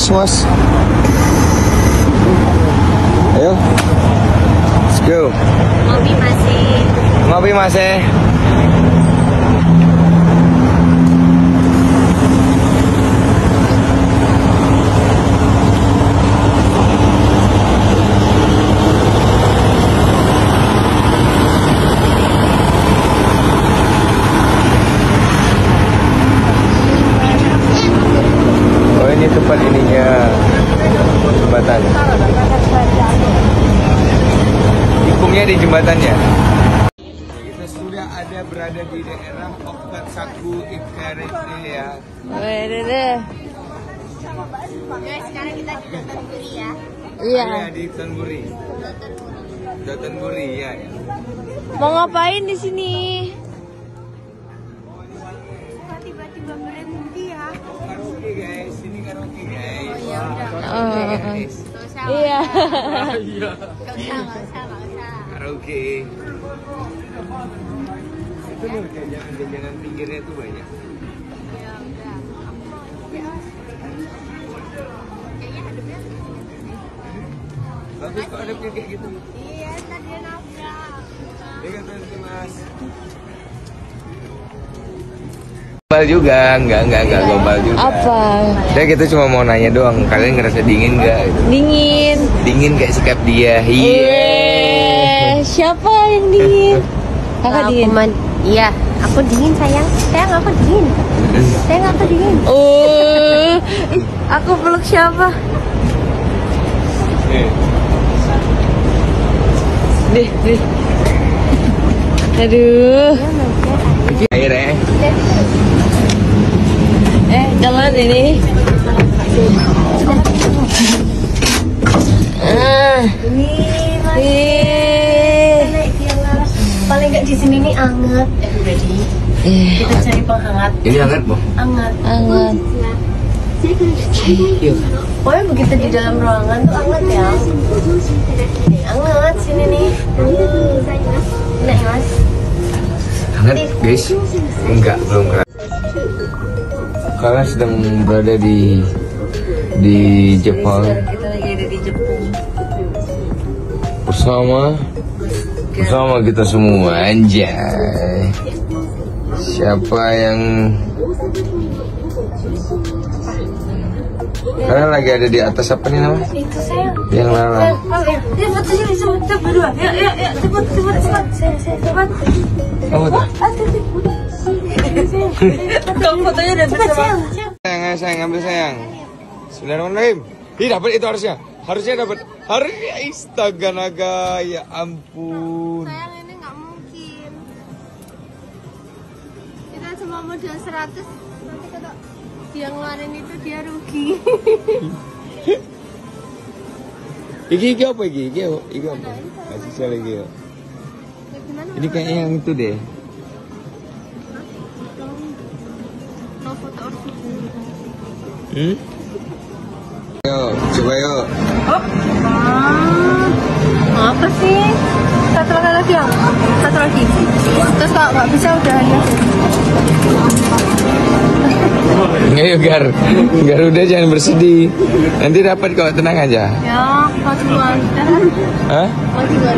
mas. Ayo, let's go. Ngopi masih. Oh, ini tempat ininya jembatan. Tikungnya di jembatannya. Kita sudah ada berada di daerah Okat Saku Ikarete ya. Sekarang kita di Dotonburi ya. Iya, di Dotonburi. Dotonburi ya. Mau ngapain di sini? Tiba-tiba berhenti ya. Karaoke guys, ini karaoke guys. Oh ya udah. Iya. Gak usah. Karaoke. Itu loh jajanan pinggirnya tuh banyak. Ya udah. Kayaknya hadapnya. Bagus kok ada kayak gitu. Iya, tadi nabrak. Ya kan mas. Gombal juga, enggak gombal juga. Apa? Ya kita cuma mau nanya doang, kalian ngerasa dingin nggak? Dingin. Dingin kayak sikap dia. Iya. Siapa yang dingin? Kakak dingin. Iya, aku dingin sayang. Sayang aku dingin. Sayang aku dingin. Aku peluk siapa? Deh. Aduh. Air ya. Jalan ini. Paling nggak di sini nih anget. Everybody. Kita cari penghangat. Ini hangat bu? Anget. Yuk. Pokoknya begitu di dalam ruangan tuh anget ya. Nih, anget sini nih. Nih mas. Hangat guys? Enggak, belum keras. Kalian sedang berada di Jepang. Kita lagi ada di Jepang. Bersama kita semua, anjay. Siapa yang kalian lagi ada di atas apa nih namanya? Itu sayang. Yang lala. Ya foto sini cepat berdua. Ya cepat. Cepat. Oh, betul. Kalau fotonya udah bersama. Sayang, ambil sayang. Bismillahirrahmanirrahim. Ih, dapat itu harusnya dapat. Harusnya astaga naga, ya ampun. Sayang ini nggak mungkin. Kita cuma modal 100. Nanti kalau dia ngeluarin itu dia rugi. Iki apa iki? Iki apa? Masih saya lagi. Ini kayaknya yang itu deh. Foto orsi. Yuk, coba yuk. Apa sih? Satu lagi ya? Satu lagi. Terus kalau nggak bisa udah ya. Ayo Gar udah jangan bersedih. Nanti dapat kok, tenang aja. Ya, mau duluan. Hah? Mau duluan.